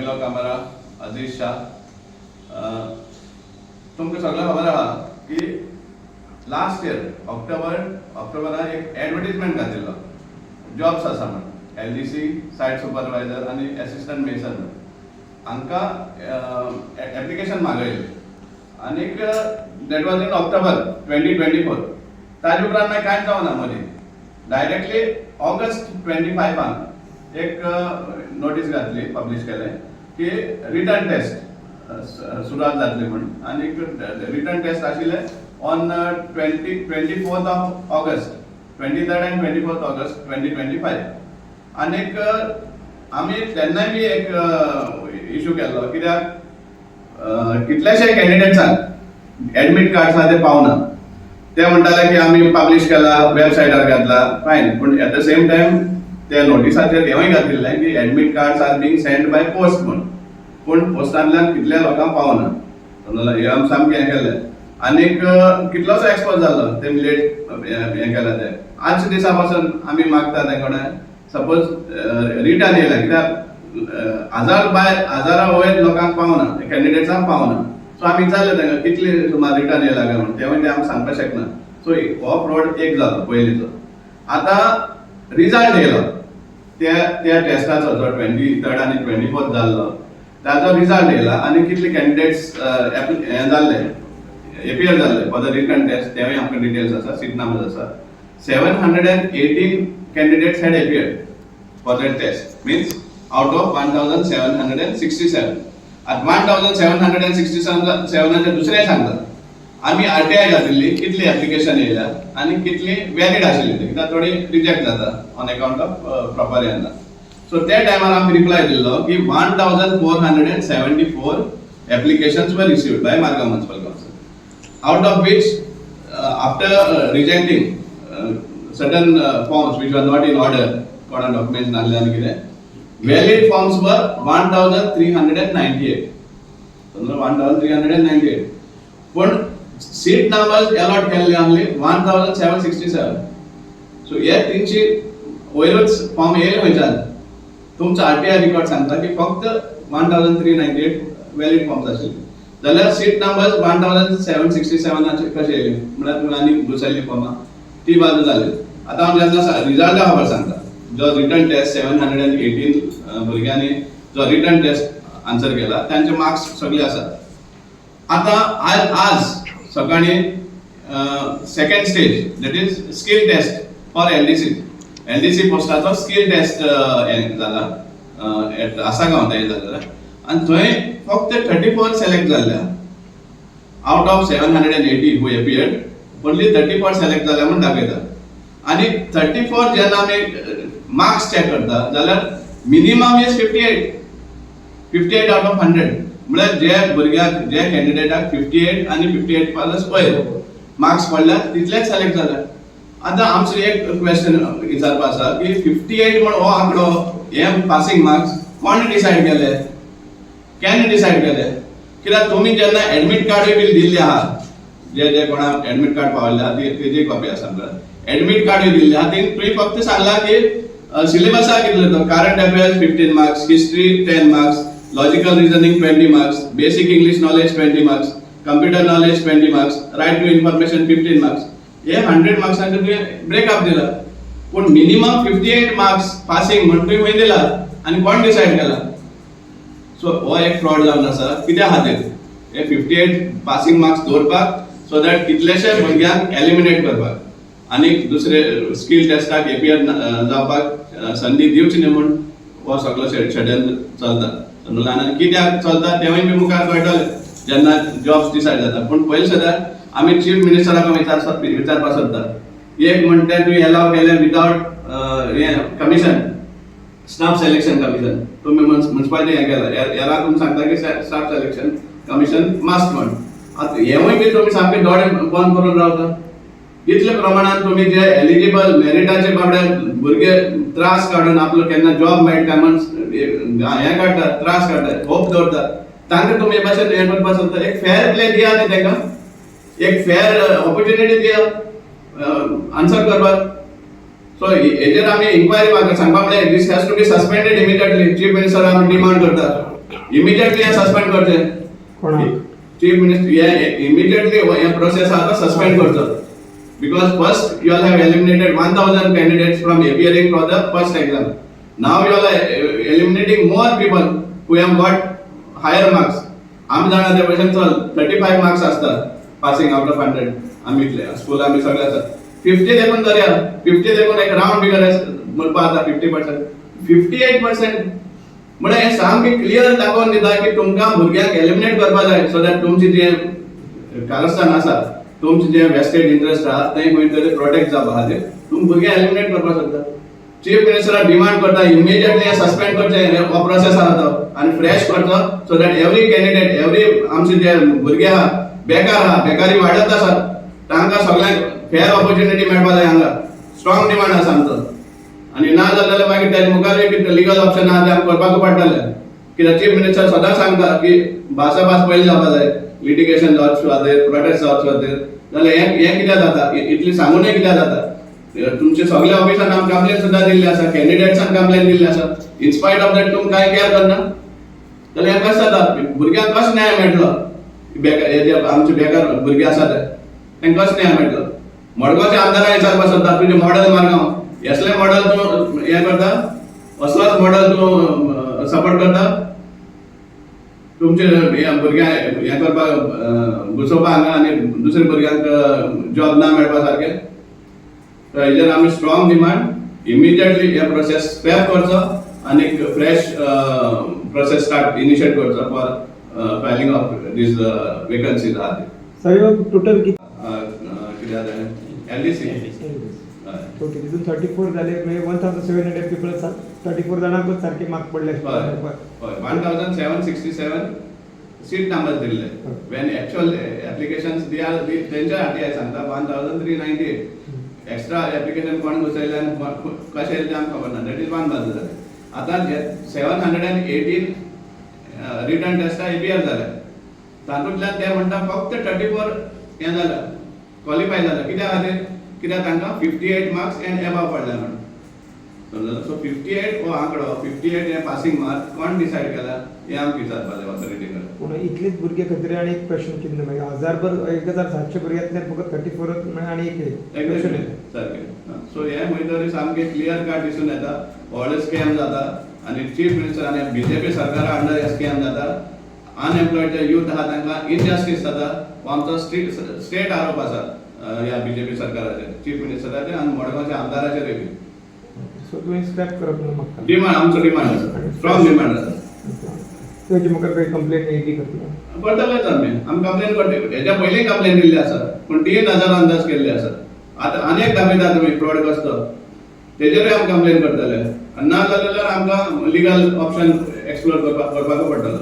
Camillo कामारा, Aziz Shah. तुमकां सगळ्यांक खबर आहा की लास्ट इयर ऑक्टोबरान एक एडवर्टिजमेंट घातिल्लो जॉब्स आसा म्हणून LDC सायट सुपरवायझर आनी असिस्टंट मेसन हांकां एप्लिकेशन मागयलें आनीक दॅट वॉज इन ऑक्टोबर 2024. ताजे उपरांत मागीर कांयच जावना मदीं. डायरेक्टली ऑगस्ट 25 एक नोटीस घातली, पब्लीश केलें की रिटर्न टेस्ट सुरवात जातली म्हणून आनीक रिटर्न टेस्ट आशिल्ले on 24th of August, 23rd and 24th August 2025. आनीक आमी तेन्नाय बी एक इशू केल्लो कित्याक कितलेशे कॅन्डिडेट्सांक एडमीट कार्ड्स आहा ते पावना. ते म्हणटाले की आमी पब्लीश केला, वेबसायटार घातला, फायन, पूण एट द सेम टायम त्या नोटिसाचेर हेंवूय घातिल्लें की admit cards are being send by post म्हणून, पूण पोस्टांतल्यान कितल्या लोकांक पावना. हे आमी सामकें हें केलें आनीक कितलोसो एक्सपोज जालो ते लेट हें केलें ते. आजच्या दिसा पासून आमी मागता तेंकडे सपोज रिटर्न येयला, कित्याक हजारा वयर लोकांक पावना, कॅन्डिडेट्सांक पावना. सो आमी विचारलें तांकां कितले सुमार रिटर्न येयला काय म्हणून, ते म्हणजे आमी सांगपाक शकना. सो हो फ्रॉड एक जालो पयलींचो. आतां रिजल्ट येयलो त्या टेस्टाचो जो 23rd आनी 24th जाल्लो, ताचो रिजल्ट येयला आनी कितले कॅन्डिडेट्स हें जाल्ले, एपियर जाल्ले फॉर द रिटर्न टेस्ट, तेवूय आमकां डिटेल्स आसा, सीट नंबर्स आसा. 718 candidates had appeared for that test, means out of 1767. at 1767 चे दुसरे सांगतात आमी RTI घातिल्ली कितली एप्लिकेशन येयल्या आनी कितली वॅलिड आशिल्ली, कित्याक थोडी रिजेक्ट जाता ऑन अकाउंट ऑफ प्रॉपर येना. सो त्या टायमार आमी रिप्लाय दिल्लो की 1474 एप्लिकेशन्स वर received by Margao municipal council, out of which after rejecting certain forms which were not in order, कोणा डॉक्युमेंट्स नासले आनी कितें, valid forms were 1398. 1398. पण सीट नंबर्स अलॉट केल्ले आसले 1767. सो हे 300 वयरूच फॉर्म येयले खंयच्यान. तुमचो RTI रिकॉर्ड सांगता की फक्त 1398 वॅलिड फॉर्म्स आशिल्ले, जाल्यार सीट नंबर्स 1767 कशे येयले म्हळ्यार तुवें आनी घुसयल्ली फॉर्मां, ती बाजू जाली. आतां हांव जेन्ना रिजल्टा खबर सांगता, जो रिटर्न टेस्ट 718 भुरग्यांनी जो रिटर्न टेस्ट आन्सर केला त्यांचे मार्क्स सगळे आसात. आता आज सकाळी second stage that is skill test for LDC पोस्टाचो स्किल टेस्ट जाला आसागांव थंय जाल्लो आनी थंय फक्त 34 सिलेक्ट जाल्ल्या out of 780 who appeared. Only 34 select जाल्या म्हणून दाखयता. आनी 34 जेन्ना आमी मार्क्स चेक करता जाल्यार मिनिमम इज 58 आउट ऑफ 100. म्हळ्यार जे भुरग्याक जे कॅन्डिडेटाक 58 आनी 58 प्लस वयर मार्क्स पडल्यात तितलेच सिलेक्ट जाल्यात. आतां आमचो एक क्वेश्चन विचारपा आसा की 58 म्हण हो आंकडो हे पासिंग मार्क्स कोण डिसायड केले, केन्ना डिसायड केले? कित्याक तुमी जेन्ना एडमीट कार्डूय बीन दिल्ले आहा, जे कोणाक एडमीट कार्ड पावल्ले आहा तेजी कॉपी आसा आमकां, एडमीट कार्डूय दिल्ले आहा, तें तुवें फक्त सांगला की सिलेबसा कितलो तो current affairs 15 marks, history 10 marks, logical reasoning 20 marks, basic English knowledge 20 marks, computer knowledge 20 marks, right to information 15 marks. हे 100 मार्क्सांचे तुवें ब्रेकअप दिला. पूण मिनिमम 58 मार्क्स पासिंग म्हणून तुवें खंय दिला आनी कोण डिसायड केला? सो हो एक फ्रॉड जावन आसा. कित्या खातीर? हे 58 पासिंग मार्क्स दवरपाक, सो दॅट कितलेशे भुरग्यांक एलिमिनेट करपाक आनी दुसरे स्किल टेस्टाक एपियर जावपाक संदी दिवची न्ही म्हणून हो सगळो षडयंत्र चलता. आनी कित्याक चलता तेवूय बी मुखार कळटलें जेन्ना जॉब्स डिसायड जाता. पूण पयलीं सद्या आमी चीफ मिनिस्टराक विचारपाक सोदता. एक म्हणटा तुवें एलाव केलें without commission, staff selection commission. तुमी म्युनिसिपालिटी हें केलां, हेला तुमी सांगता की स्टाफ सिलेक्शन कमिशन मस्ट म्हणून. आतां हेवूय बी तुमी सामके दोळे बंद करून रावता. इतले प्रमाणात तुम्ही जे एलिजिबल मेरिटाचे बाबड्या भुरगे त्रास काढून आपलो केन्ना जॉब मेळटा म्हण हें काडटात, त्रास काडटात, होप दवरतात, तांकां तुमी हे भाशेन हें करपाक सोदता. एक फेअर प्ले दिया न्ही तांकां, एक फेअर ऑपॉर्च्युनिटी दिया आन्सर करपाक. सो हेजेर आमी इन्क्वायरी सांगपाक म्हळ्यार this has to be suspended immediately. Chief minister आमी डिमांड करता इमिजिएटली हे सस्पेंड करचे कोणाक? चीफ मिनिस्टर हे इमिजिएटली हे प्रोसेस आता सस्पेंड करचो because first you all have eliminated 1000 candidates from appearing for the first exam. Now you all are eliminating more people who have got higher marks. आम्ही जाणा त्या patient 35 marks असतात passing out of 100 आम्ही school आम्ही सगळे असतात 50 देखून धरया 50 देखून एक राउंड फिगर म्हणपा आता 50% 58% म्हणजे हे सामके क्लियर दाखवून दिता की तुमकां भुरग्यांक एलिमिनेट करपा जाय सो दॅट तुमची जे कारस्थान आसा तुमचे जे वेस्टेड इंटरेस्ट आहा ते खंय तरी प्रोटेक्ट जावपा खातीर तुम भुरग्यांक एलिमिनेट करपा शकता चीफ मिनिस्टर डिमांड करता इमिजिएटली सस्पेंड करचे हो प्रोसेस आहा तो आनी फ्रेश करचो so that every candidate every आमचे जे भुरगे आहा बेकारी वाडत आसा तांकां सगळ्यांक फेअर ऑपॉर्च्युनिटी मेळपा जाय हांगा स्ट्रॉंग डिमांड आसा आमचो आनी ना जाल्यार मागीर तेजे मुखार एक लिगल ऑप्शन आहा ते आमकां करपाक पडटलें कित्याक चीफ मिनिस्टर सदां सांगता की भासाभास पयली जावपा जाय लिटिगेशन जावचे खातीर प्रोटेस्ट जावचे खातीर जाल्यार हे कित्याक जाता इतली सांगूनय कित्याक जाता तुमचे सगळ्या ऑफिसान आमकां कंप्लेन सुद्दां दिल्ली आसा कॅन्डिडेट्सान कंप्लेन दिल्ली आसा इनस्पायट ऑफ दॅट तुमी कांय केअर करना जाल्यार हें कशें जाता भुरग्यांक कसो न्याय मेळटलो हे जे आमचे बेकार भुरगे आसा ते तांकां कसो न्याय मेळटलो मडगांवच्या आमदाराक विचारपाक सोदता तुजें मॉडल मारगांव असले मॉडल तूं हें करता असलोच मॉडल तूं सपोर्ट करता तुमचे भुरग्यांक हें करपाक घुसोवपाक हांगा आनी दुसऱ्या भुरग्यांक जॉब ना मेळपा सारकें हेजेर आमी स्ट्रॉंग डिमांड इमिजिएटली हे प्रोसेस स्क्रॅप करचो आनी फ्रेश प्रोसेस स्टार्ट इनिशिएट करचो for filing of these vacancies आहा ती सर टोटल किती कितें जालें एलडीसी टोटल तितून 34 जाले म्हणजे 1700 पीपल 34 जाणांकूच सारखे मार्क पडले हय 1767 सीट नंबर दिल्ले when actual applications they are त्यांच्या हाती आहे सांगता 1398 एक्स्ट्रा एप्लिकेशन कोण घुसयले आनी कशें येले आमकां खबर ना दॅट इज वन बाजू जालें आतां 718 रिटर्न टेस्टा एपीआर जाले तातूंतल्यान ते म्हणटा फक्त 34 हें जालें क्वॉलिफाय जालें कित्या खातीर कित्याक तांकां 58 मार्क्स एंड एबव पडले म्हणून सो 58 हो आंकडो 58 हे पासिंग मार्क कोण डिसायड केला हे आमकां विचारपा जाय ऑथॉरिटी कडेन पूण इतलेच भुरगे खातीर आनी एक प्रश्न चिन्ह मागीर 1700 भुरग्यांतल्यान फकत 34 आनी एक प्रश्न येता सारकें सो हे खंय सामकें क्लियर कट दिसून येता व्हडलो स्कॅम जाता आनी चीफ मिनिस्टर आनी बीजेपी सरकारा अंडर हे स्कॅम जाता अनएम्प्लॉयड जे यूथ आहा तांकां इनजस्टीस जाता हो आमचो स्टेट आरोप आसा ह्या बीजेपी सरकाराचेर चीफ मिनिस्टराचेर आनी मडगांवच्या आमदाराचेर बी सो तुवें स्क्रॅप करप म्हणून म्हाका डिमांड आमचो डिमांड आसा स्ट्रॉंग डिमांड आसा तेजे मुखार काही कंप्लेंट येयली करतलो करतलेच आमी कंप्लेन करतले हेच्या पयलीं कंप्लेन दिल्ली आसा पूण 3000 अंदाज केल्ले आसा आतां आनी एक दाखयता तुमी फ्रॉड कसो तेजेरूय आमी कंप्लेन करतले ना जाल्यार आमकां लिगल ऑप्शन एक्सप्लोर करपाक पडटलो